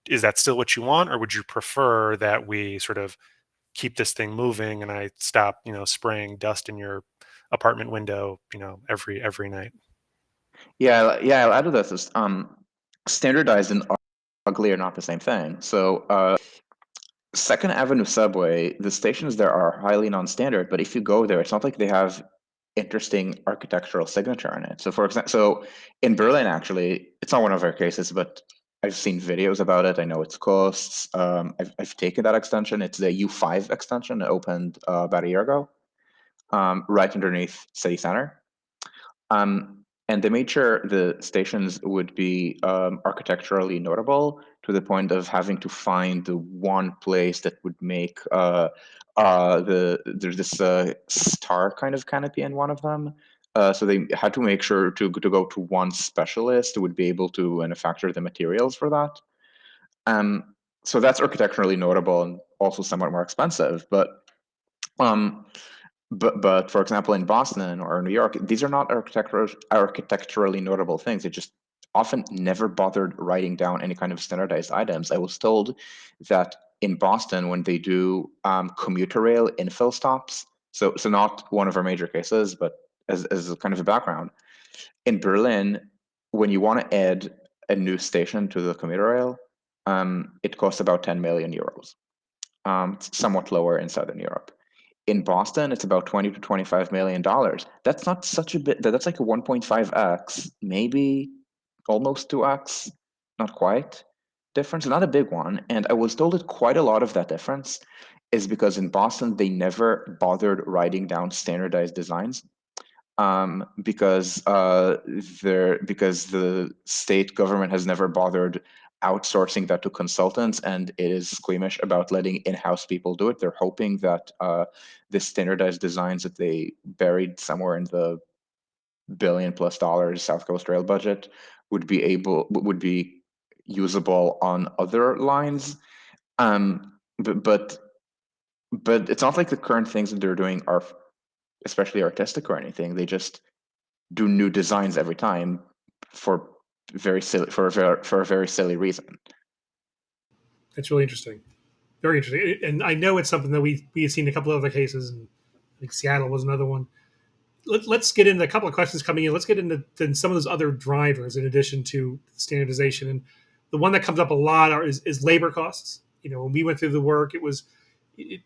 is that still what you want, or would you prefer that we sort of keep this thing moving and I stop spraying dust in your apartment window every night? I'll add to this. Is, standardized and ugly are not the same thing. So Second Avenue Subway, the stations there are highly non-standard, but if you go there, it's not like they have interesting architectural signature in it. So for example, in Berlin, actually, it's not one of our cases, but I've seen videos about it. I know its costs. I've taken that extension. It's the U5 extension. It opened about a year ago, right underneath city center. And they made sure the stations would be architecturally notable, to the point of having to find the one place that would make there's this star kind of canopy in one of them. So they had to make sure to go to one specialist who would be able to manufacture the materials for that. So that's architecturally notable and also somewhat more expensive. Um, but for example, in Boston or New York, these are not architecturally notable things. They just often never bothered writing down any kind of standardized items. I was told that in Boston, when they do commuter rail infill stops, so not one of our major cases, but as a kind of a background, in Berlin, when you want to add a new station to the commuter rail, it costs about 10 million euros. It's somewhat lower in Southern Europe. In Boston, it's about 20 to 25 million dollars. That's not such a bit. That's like a 1.5x, maybe almost 2x, not quite difference. Not a big one. And I was told that quite a lot of that difference is because in Boston they never bothered writing down standardized designs, because the state government has never bothered outsourcing that to consultants, and it is squeamish about letting in-house people do it. They're hoping that the standardized designs that they buried somewhere in the $1 billion+ South Coast Rail budget would be usable on other lines. But it's not like the current things that they're doing are especially artistic or anything. They just do new designs every time for a very silly reason. That's really interesting. Very interesting. And I know it's something that we have seen in a couple of other cases, and I think Seattle was another one. Let's get into a couple of questions coming in. Let's get into some of those other drivers in addition to standardization. And the one that comes up a lot is labor costs. When we went through the work, it's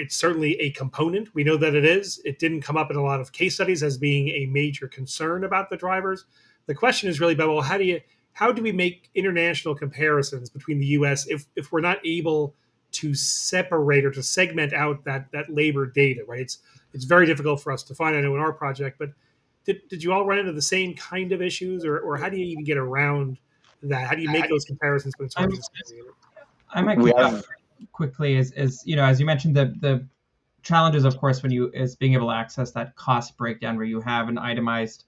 certainly a component. We know that it is. It didn't come up in a lot of case studies as being a major concern about the drivers. The question is really about, well, how do we make international comparisons between the U.S. if we're not able to separate or to segment out that labor data, right? It's very difficult for us to find. I know in our project, but did you all run into the same kind of issues, or how do you even get around that? How do you make those comparisons when it's hard to segment it? I might kick off quickly is as you mentioned, the challenges, of course, is being able to access that cost breakdown where you have an itemized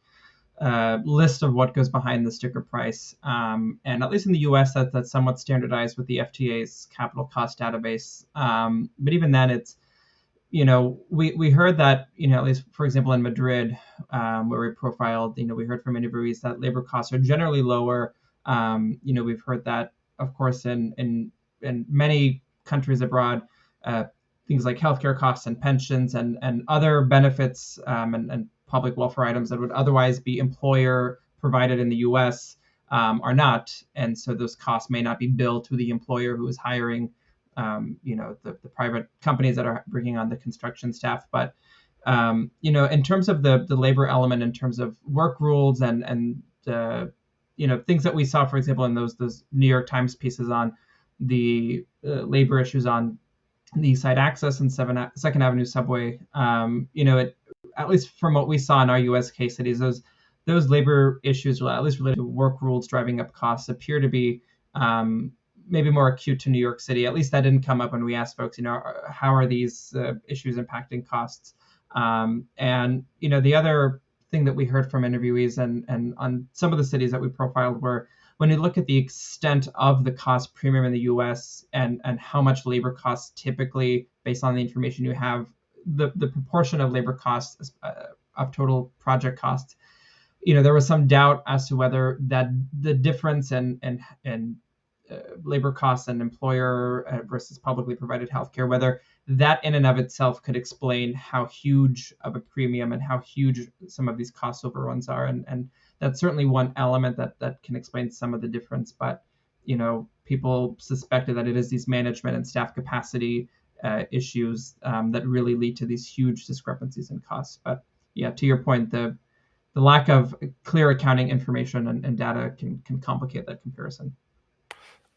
list of what goes behind the sticker price. And at least in the US, that's somewhat standardized with the FTA's capital cost database. But even then, it's, we heard that, at least, for example, in Madrid, where we profiled, we heard from interviewees that labor costs are generally lower. We've heard that, of course, in many countries abroad, things like healthcare costs and pensions and other benefits and public welfare items that would otherwise be employer provided in the U.S. Are not, and so those costs may not be billed to the employer who is hiring, the private companies that are bringing on the construction staff. But in terms of the labor element, in terms of work rules and things that we saw, for example, in those New York Times pieces on the labor issues on the East Side Access and Second Avenue subway, at least from what we saw in our U.S. case studies, those labor issues, at least related to work rules driving up costs, appear to be maybe more acute to New York City. At least that didn't come up when we asked folks, how are these issues impacting costs? And the other thing that we heard from interviewees and on some of the cities that we profiled were, when you look at the extent of the cost premium in the U.S. and how much labor costs typically, based on the information you have, the proportion of labor costs of total project costs, there was some doubt as to whether that the difference in labor costs and employer versus publicly provided healthcare, whether that in and of itself could explain how huge of a premium and how huge some of these cost overruns are. And that's certainly one element that can explain some of the difference. But, people suspected that it is these management and staff capacity issues that really lead to these huge discrepancies in costs. But yeah, to your point, the lack of clear accounting information and data can complicate that comparison.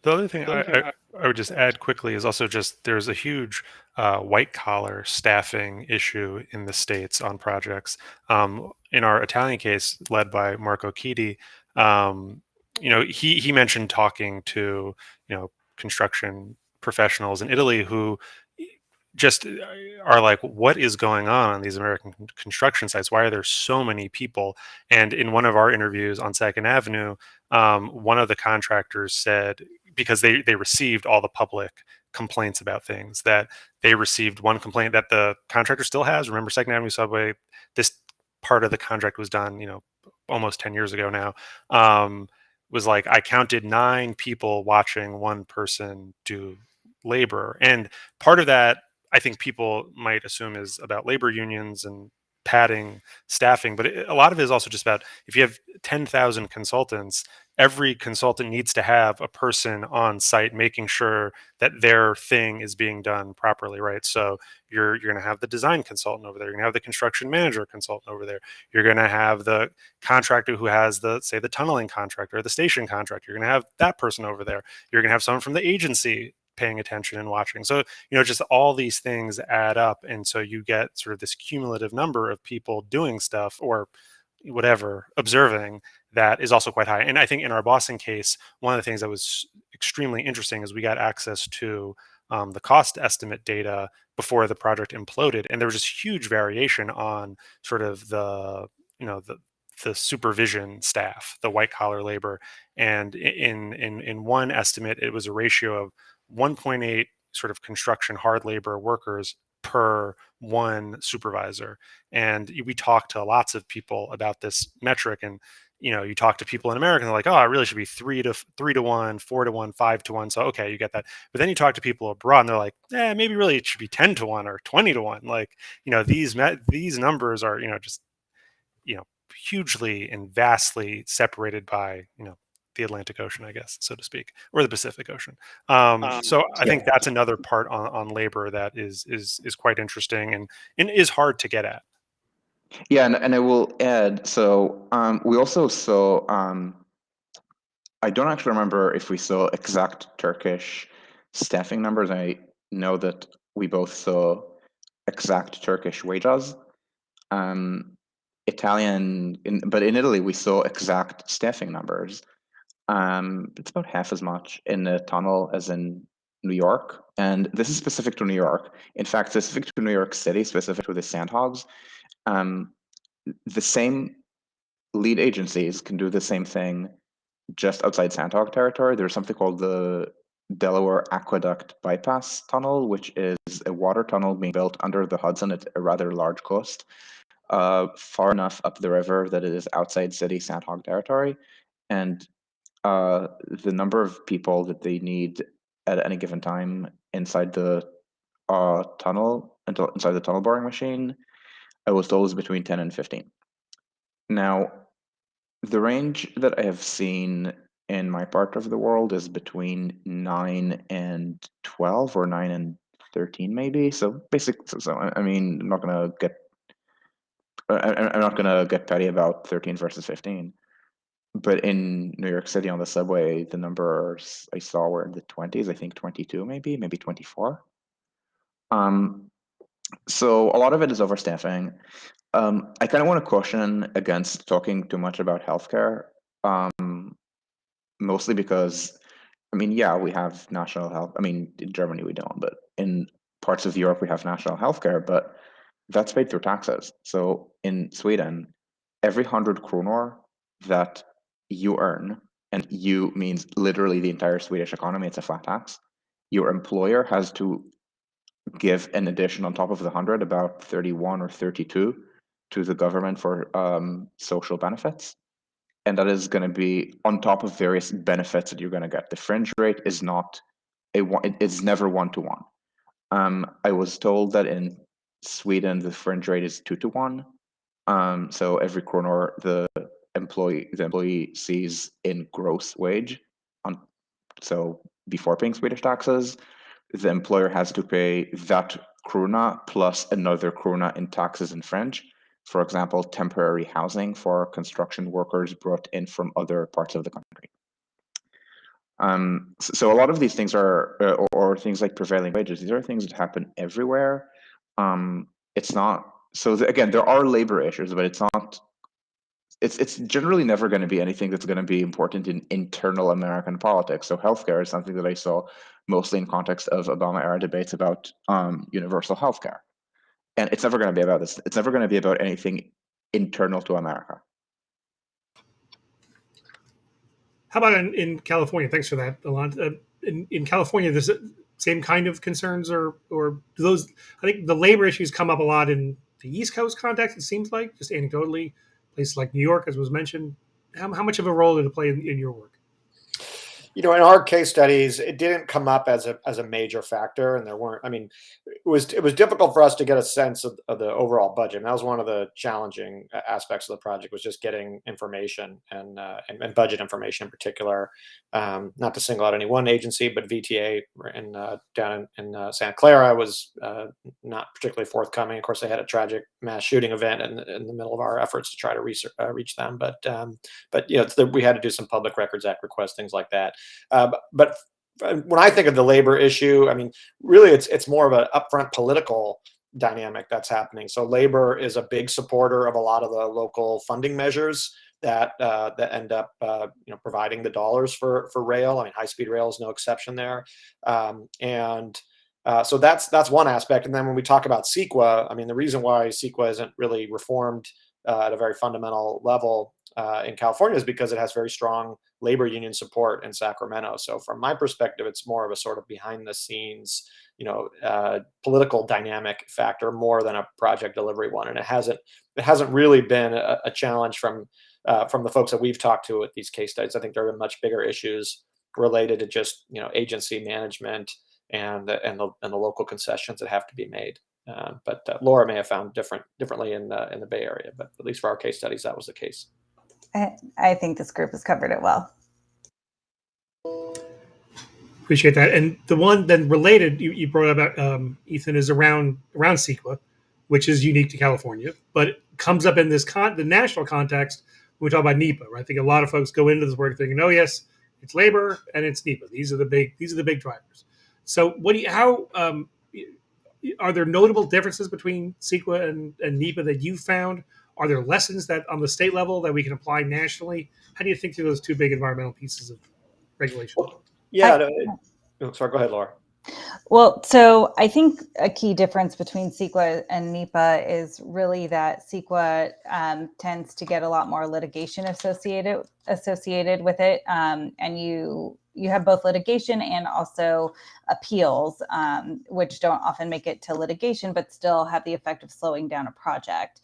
The other thing I would just add quickly is also just there's a huge white collar staffing issue in the States on projects. In our Italian case, led by Marco Chidi, he mentioned talking to construction professionals in Italy who just are like, what is going on these American construction sites? Why are there so many people? And in one of our interviews on Second Avenue, one of the contractors said, because they received all the public complaints about things, that they received one complaint that the contractor still has. Remember, Second Avenue subway, this part of the contract was done, almost 10 years ago now. Was like, I counted 9 people watching one person do labor. And part of that, I think people might assume, is about labor unions and padding staffing, but a lot of it is also just about, if you have 10,000 consultants, every consultant needs to have a person on site making sure that their thing is being done properly, right? So you're going to have the design consultant over there, you're going to have the construction manager consultant over there, you're going to have the contractor who has the tunneling contractor or the station contractor, you're going to have that person over there, you're going to have someone from the agency paying attention and watching. So, just all these things add up. And so you get sort of this cumulative number of people doing stuff or whatever, observing, that is also quite high. And I think in our Boston case, one of the things that was extremely interesting is we got access to the cost estimate data before the project imploded. And there was this huge variation on sort of the supervision staff, the white collar labor. And in one estimate, it was a ratio of 1.8 sort of construction hard labor workers per one supervisor. And we talked to lots of people about this metric, and you talk to people in America and they're like, oh, it really should be 3 to 1, 4 to 1, 5 to 1. So okay, you get that. But then you talk to people abroad and they're like, maybe really it should be 10 to 1 or 20 to 1. Like, these numbers are, just hugely and vastly separated by the Atlantic Ocean, I guess, so to speak, or the Pacific Ocean. So I think that's another part on labor that is quite interesting and is hard to get at. Yeah, and I will add, so we also saw, I don't actually remember if we saw exact Turkish staffing numbers. I know that we both saw exact Turkish wages. But in Italy, we saw exact staffing numbers. It's about half as much in the tunnel as in New York. And this is specific to New York. In fact, specific to New York City, specific to the Sandhogs. The same lead agencies can do the same thing just outside Sandhog territory. There's something called the Delaware Aqueduct Bypass Tunnel, which is a water tunnel being built under the Hudson at a rather large coast, far enough up the river that it is outside city Sandhog territory. And the number of people that they need at any given time inside the a tunnel inside the tunnel boring machine, I was told is between 10 and 15. Now, the range that I have seen in my part of the world is between 9 and 12 or 9 and 13 maybe. So basically, I mean, I'm not gonna get petty about 13 versus 15. But in New York City on the subway, the numbers I saw were in the 20s, I think 22 maybe 24. So a lot of it is overstaffing. I kind of want to caution against talking too much about healthcare, mostly because, I mean, yeah, we have national health. I mean, in Germany we don't, but in parts of Europe we have national healthcare, but that's paid through taxes. So in Sweden, every 100 kronor that you earn, and you means literally the entire Swedish economy, it's a flat tax, your employer has to give an addition on top of the 100, about 31 or 32 to the government for social benefits. And that is going to be on top of various benefits that you're going to get. The fringe rate is not it's never 1-to-1. I was told that in Sweden the fringe rate is 2-to-1. So every kronor the employee sees in gross wage, so before paying Swedish taxes, the employer has to pay that krona plus another krona in taxes and fringe. For example, temporary housing for construction workers brought in from other parts of the country. So a lot of these things are, or things like prevailing wages, these are things that happen everywhere. It's not, so again, there are labor issues, but it's generally never going to be anything that's going to be important in internal American politics. So healthcare is something that I saw mostly in context of Obama-era debates about universal healthcare. And it's never going to be about this. It's never going to be about anything internal to America. How about in California? Thanks for that, Alon. In California, there's the same kind of concerns, or those. I think the labor issues come up a lot in the East Coast context. It seems like, just anecdotally, places like New York, as was mentioned. How much of a role did it play in your work? In our case studies, it didn't come up as a major factor, and there weren't. I mean, it was difficult for us to get a sense of the overall budget. And that was one of the challenging aspects of the project, was just getting information and budget information in particular. Not to single out any one agency, but VTA down in Santa Clara was not particularly forthcoming. Of course, they had a tragic mass shooting event in the middle of our efforts to try to reach them. But we had to do some Public Records Act requests, things like that. But when I think of the labor issue, I mean, really, it's more of an upfront political dynamic that's happening. So labor is a big supporter of a lot of the local funding measures that end up providing the dollars for rail. I mean, HighSpeed Rail is no exception there, so that's one aspect. And then when we talk about Sequa, I mean, the reason why Sequa isn't really reformed at a very fundamental level in California is because it has very strong labor union support in Sacramento. So from my perspective, it's more of a sort of behind the scenes, political dynamic factor more than a project delivery one. And it hasn't really been a challenge from the folks that we've talked to at these case studies. I think there are much bigger issues related to just agency management and the local concessions that have to be made. But Laura may have found differently in the Bay Area, but at least for our case studies, that was the case. I think this group has covered it well. Appreciate that. And the one then related you brought up about Ethan is around Sequa, which is unique to California, but it comes up in this the national context when we talk about NEPA, right? I think a lot of folks go into this work thinking, oh yes, it's labor and it's NEPA. These are the big drivers. So are there notable differences between Sequa and NEPA that you found? Are there lessons that on the state level that we can apply nationally? How do you think through those two big environmental pieces of regulation? Sorry, go ahead, Laura. Well, so I think a key difference between Sequa and NEPA is really that Sequa tends to get a lot more litigation associated with it, and you have both litigation and also appeals, which don't often make it to litigation, but still have the effect of slowing down a project.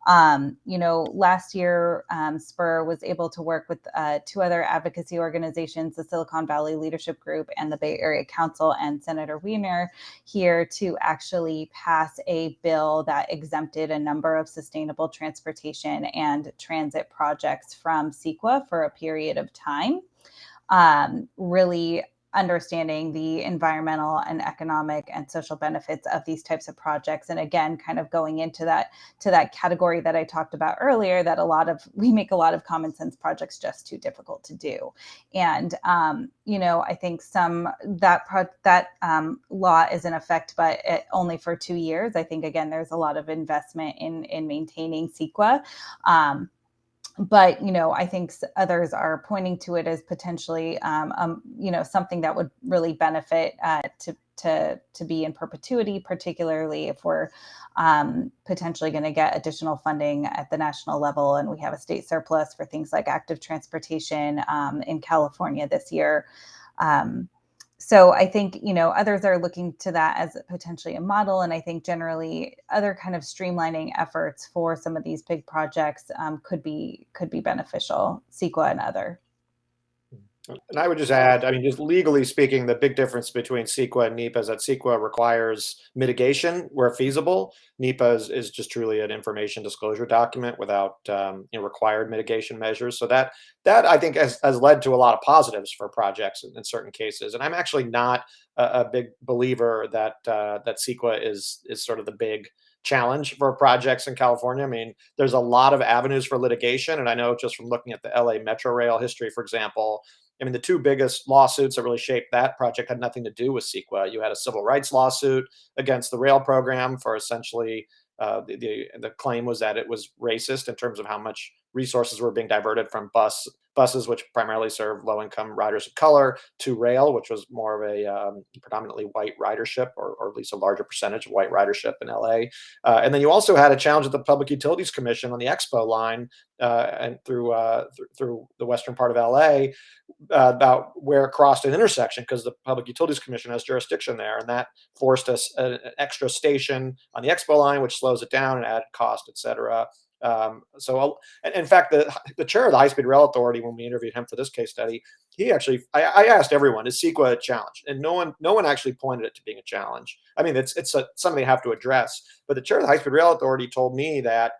Last year, SPUR was able to work with 2 other advocacy organizations, the Silicon Valley Leadership Group and the Bay Area Council, and Senator Wiener here to actually pass a bill that exempted a number of sustainable transportation and transit projects from Sequa for a period of time. Really understanding the environmental and economic and social benefits of these types of projects. And again, kind of going into that category that I talked about earlier, that we make a lot of common sense projects just too difficult to do. And, I think that law is in effect, but only for 2 years. I think, again, there's a lot of investment in maintaining Sequa. But I think others are pointing to it as potentially, something that would really benefit to be in perpetuity, particularly if we're potentially going to get additional funding at the national level, and we have a state surplus for things like active transportation in California this year. So I think, others are looking to that as potentially a model. And I think generally other kind of streamlining efforts for some of these big projects could be beneficial, Sequa and other. And I would just add, just legally speaking, the big difference between Sequa and NEPA is that Sequa requires mitigation where feasible. NEPA is just truly an information disclosure document without required mitigation measures. So that I think has led to a lot of positives for projects in certain cases. And I'm actually not a big believer that Sequa is sort of the big challenge for projects in California. There's a lot of avenues for litigation, and I know just from looking at the LA Metro Rail history, for example, the 2 biggest lawsuits that really shaped that project had nothing to do with Sequa. You had a civil rights lawsuit against the rail program for essentially the claim was that it was racist in terms of how much resources were being diverted from buses, which primarily serve low-income riders of color, to rail, which was more of a predominantly white ridership, or at least a larger percentage of white ridership in LA. And then you also had a challenge at the Public Utilities Commission on the Expo line and through the western part of LA about where it crossed an intersection, because the Public Utilities Commission has jurisdiction there, and that forced us an extra station on the Expo line, which slows it down and added cost, et cetera. So in fact, the chair of the HighSpeed Rail Authority, when we interviewed him for this case study, he actually, I asked everyone, is Sequa a challenge? And no one actually pointed it to being a challenge. It's something they have to address. But the chair of the HighSpeed Rail Authority told me that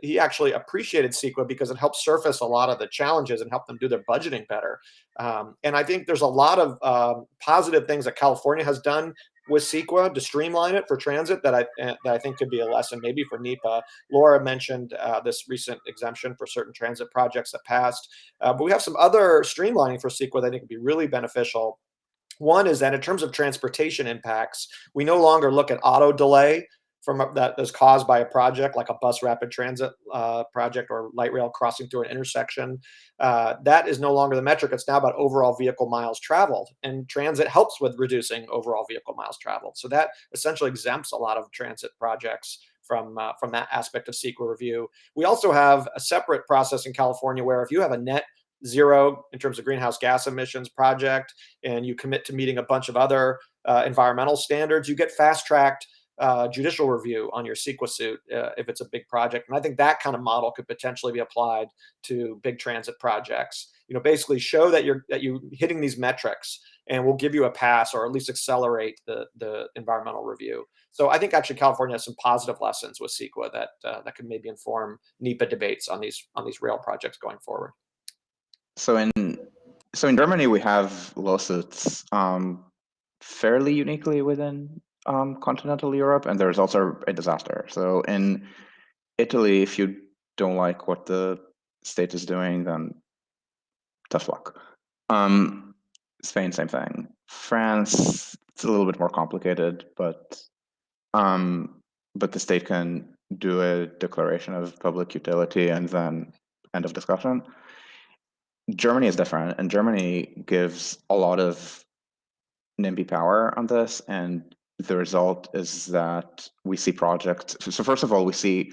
he actually appreciated Sequa because it helped surface a lot of the challenges and help them do their budgeting better. And I think there's a lot of positive things that California has done with Sequa to streamline it for transit that I think could be a lesson maybe for NEPA. Laura mentioned this recent exemption for certain transit projects that passed, but we have some other streamlining for Sequa that I think would be really beneficial. One is that in terms of transportation impacts, we no longer look at auto delay that is caused by a project like a bus rapid transit project or light rail crossing through an intersection. That is no longer the metric. It's now about overall vehicle miles traveled, and transit helps with reducing overall vehicle miles traveled. So that essentially exempts a lot of transit projects from that aspect of Sequa review. We also have a separate process in California where if you have a net zero in terms of greenhouse gas emissions project and you commit to meeting a bunch of other environmental standards, you get fast-tracked judicial review on your Sequa suit if it's a big project. And I think that kind of model could potentially be applied to big transit projects. Basically show that you're hitting these metrics, and we'll give you a pass or at least accelerate the environmental review. So I think actually California has some positive lessons with Sequa that could maybe inform NEPA debates on these rail projects going forward. So in Germany, we have lawsuits fairly uniquely within continental Europe, and there's also a disaster. So in Italy, if you don't like what the state is doing, then tough luck. Spain, same thing. France, it's a little bit more complicated, but the state can do a declaration of public utility and then end of discussion. Germany is different, and Germany gives a lot of NIMBY power on this, and the result is that we see projects. So first of all, we see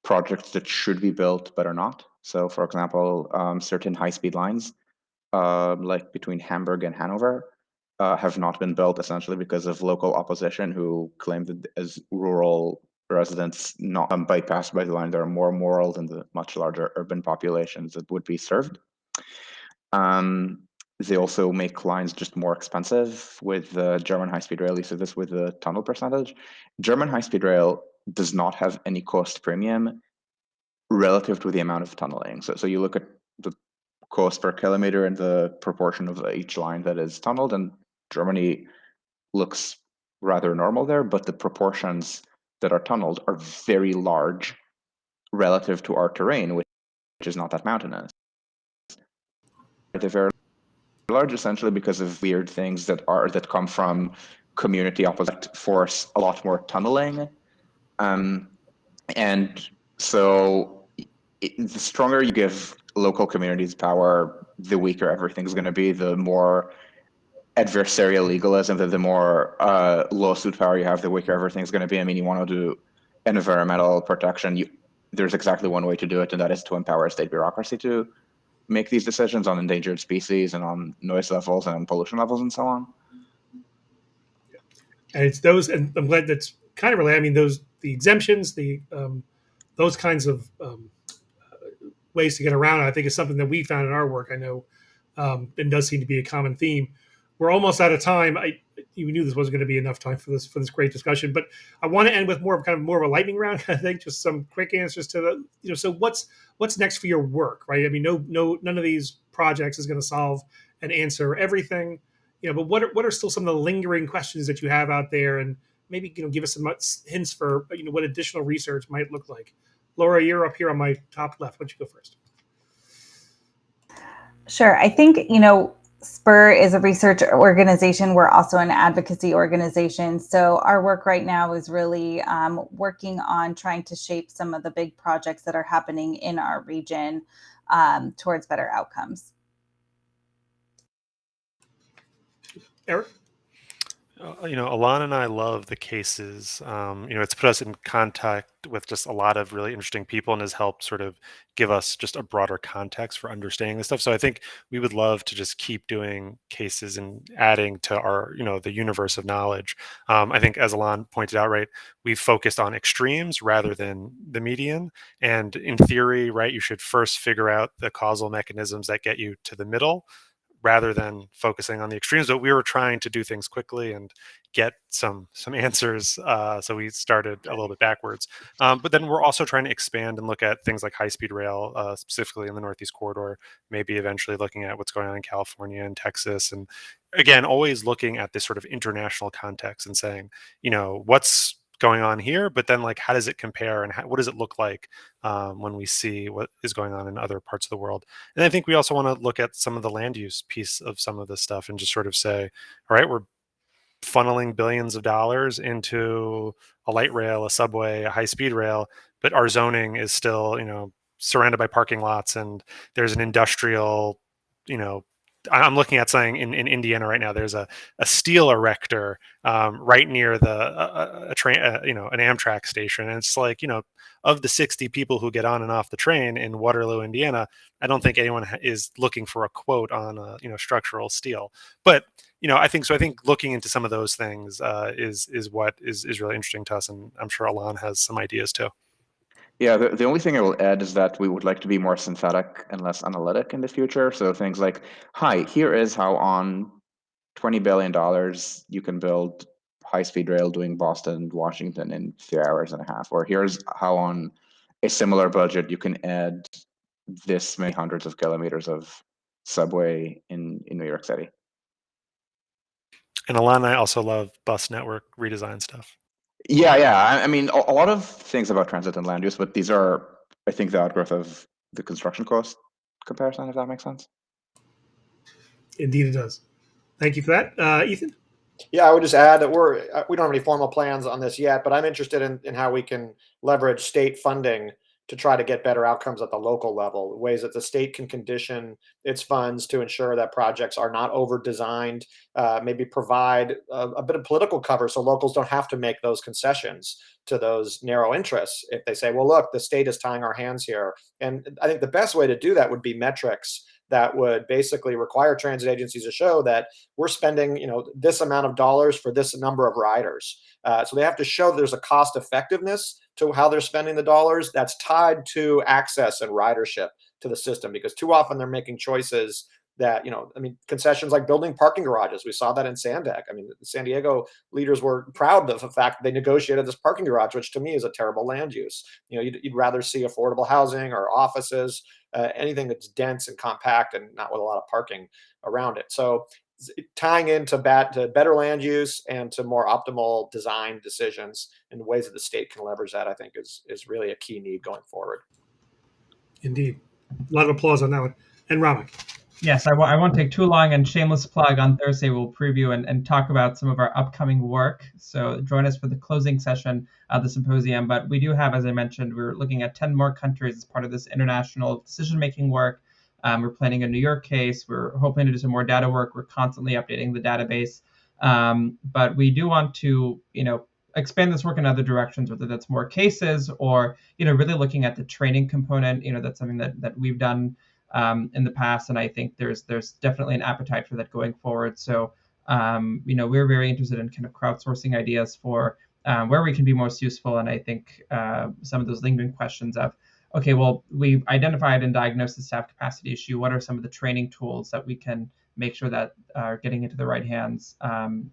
projects that should be built but are not. So for example, certain high-speed lines, like between Hamburg and Hanover, have not been built essentially because of local opposition who claimed that as rural residents not bypassed by the line that are more moral than the much larger urban populations that would be served. They also make lines just more expensive with the German high-speed rail. You see this with the tunnel percentage. German high-speed rail does not have any cost premium relative to the amount of tunneling. So you look at the cost per kilometer and the proportion of each line that is tunneled, and Germany looks rather normal there, but the proportions that are tunneled are very large relative to our terrain, which is not that mountainous. They're very large essentially because of weird things that come from community opposite force a lot more tunneling. And so the stronger you give local communities power, the weaker everything's going to be, the more adversarial legalism, the more lawsuit power you have, the weaker everything's going to be. I mean, you want to do environmental protection, there's exactly one way to do it, and that is to empower state bureaucracy to make these decisions on endangered species and on noise levels and on pollution levels and so on. And it's those, and I'm glad that's kind of related. I mean, the exemptions, those kinds of ways to get around it, I think is something that we found in our work. I know it does seem to be a common theme. We're almost out of time. You knew this wasn't going to be enough time for this great discussion, but I want to end with more of a lightning round. I think just some quick answers to the So what's next for your work, right? I mean, none of these projects is going to solve and answer everything, but what are still some of the lingering questions that you have out there, and maybe give us some hints for what additional research might look like. Laura, you're up here on my top left. Why don't you go first? Sure. I think, SPUR is a research organization. We're also an advocacy organization. So our work right now is really working on trying to shape some of the big projects that are happening in our region towards better outcomes. Eric? Alana and I love the cases. It's put us in contact with just a lot of really interesting people and has helped sort of give us just a broader context for understanding this stuff. So I think we would love to just keep doing cases and adding to our, the universe of knowledge. I think, as Alana pointed out, right, we've focused on extremes rather than the median. And in theory, right, you should first figure out the causal mechanisms that get you to the middle, rather than focusing on the extremes. But we were trying to do things quickly and get some answers. So we started a little bit backwards. But then we're also trying to expand and look at things like high-speed rail, specifically in the Northeast Corridor, maybe eventually looking at what's going on in California and Texas. And again, always looking at this sort of international context and saying, what's going on here, but then how does it compare, and what does it look like when we see what is going on in other parts of the world? And I think we also want to look at some of the land use piece of some of this stuff and just sort of say, all right, we're funneling billions of dollars into a light rail, a subway, a high-speed rail, but our zoning is still, surrounded by parking lots, and there's an industrial, I'm looking at something in Indiana right now. There's a steel erector right near a train, an Amtrak station, and it's of the 60 people who get on and off the train in Waterloo, Indiana, I don't think anyone is looking for a quote on structural steel. But I think looking into some of those things is what is really interesting to us, and I'm sure Alon has some ideas too. Yeah, the only thing I will add is that we would like to be more synthetic and less analytic in the future. So things like, hi, here is how on $20 billion you can build high-speed rail doing Boston, Washington in 3 hours and a half. Or here's how on a similar budget you can add this many hundreds of kilometers of subway in New York City. And Alana and I also love bus network redesign stuff. Yeah. I mean, a lot of things about transit and land use, but these are, I think, the outgrowth of the construction cost comparison, if that makes sense. Indeed, it does. Thank you for that, Ethan. Yeah, I would just add that we don't have any formal plans on this yet, but I'm interested in how we can leverage state funding to try to get better outcomes at the local level, ways that the state can condition its funds to ensure that projects are not over-designed, maybe provide a bit of political cover so locals don't have to make those concessions to those narrow interests. If they say, well, look, the state is tying our hands here. And I think the best way to do that would be metrics that would basically require transit agencies to show that we're spending, this amount of dollars for this number of riders. So they have to show that there's a cost effectiveness to how they're spending the dollars that's tied to access and ridership to the system, because too often they're making choices that, concessions like building parking garages. We saw that in Sandeck. The San Diego leaders were proud of the fact that they negotiated this parking garage, which to me is a terrible land use. You'd rather see affordable housing or offices, anything that's dense and compact and not with a lot of parking around it. So tying into better land use and to more optimal design decisions and ways that the state can leverage that, I think is really a key need going forward. Indeed. A lot of applause on that one. And Ramak. Yes, I won't take too long, and shameless plug, on Thursday we'll preview and talk about some of our upcoming work. So join us for the closing session of the symposium. But we do have, as I mentioned, we're looking at 10 more countries as part of this international decision-making work. We're planning a New York case. We're hoping to do some more data work. We're constantly updating the database. But we do want to, expand this work in other directions, whether that's more cases or, really looking at the training component. That's something that we've done in the past, and I think there's definitely an appetite for that going forward. So, we're very interested in kind of crowdsourcing ideas for where we can be most useful. And I think some of those lingering questions of, okay, well, we identified and diagnosed the staff capacity issue. What are some of the training tools that we can make sure that are getting into the right hands?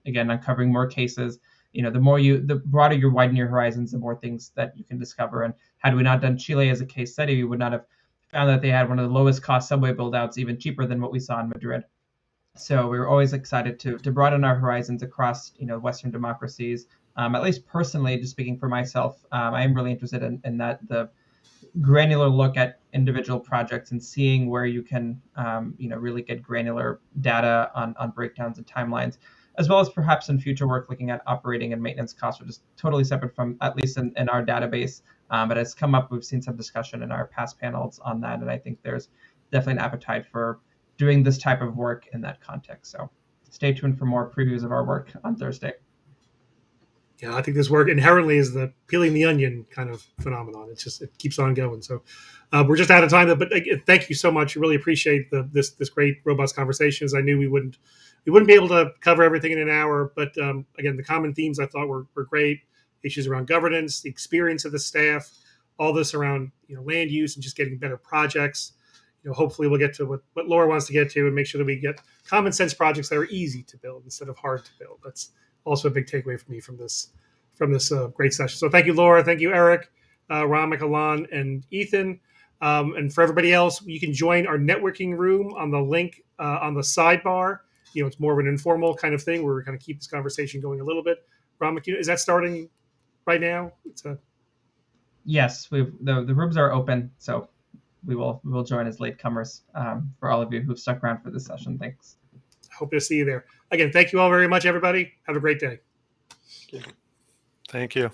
Again, uncovering more cases. The broader you widen your horizons, the more things that you can discover. And had we not done Chile as a case study, we would not have found that they had one of the lowest cost subway build-outs, even cheaper than what we saw in Madrid. So we were always excited to broaden our horizons across, Western democracies. At least personally, just speaking for myself, I am really interested in that, the granular look at individual projects and seeing where you can, really get granular data on breakdowns and timelines, as well as perhaps in future work looking at operating and maintenance costs, which is totally separate from, at least in our database. But it's come up, we've seen some discussion in our past panels on that, and I think there's definitely an appetite for doing this type of work in that context. So stay tuned for more previews of our work on Thursday. Yeah, I think this work inherently is the peeling the onion kind of phenomenon. It keeps on going. So we're just out of time, but thank you so much. I really appreciate this great, robust conversation. As I knew we wouldn't be able to cover everything in an hour, but again, the common themes I thought were great. Issues around governance, the experience of the staff, all this around land use and just getting better projects. Hopefully we'll get to what Laura wants to get to and make sure that we get common sense projects that are easy to build instead of hard to build. That's also a big takeaway for me from this great session. So thank you, Laura. Thank you, Eric, Ramak, Alan, and Ethan. And for everybody else, you can join our networking room on the link on the sidebar. It's more of an informal kind of thing where we're going to keep this conversation going a little bit. Ramak, is that starting right now? Yes, the rooms are open, so we will join as latecomers. For all of you who've stuck around for this session, thanks. Hope to see you there. Again, thank you all very much, everybody. Have a great day. Thank you.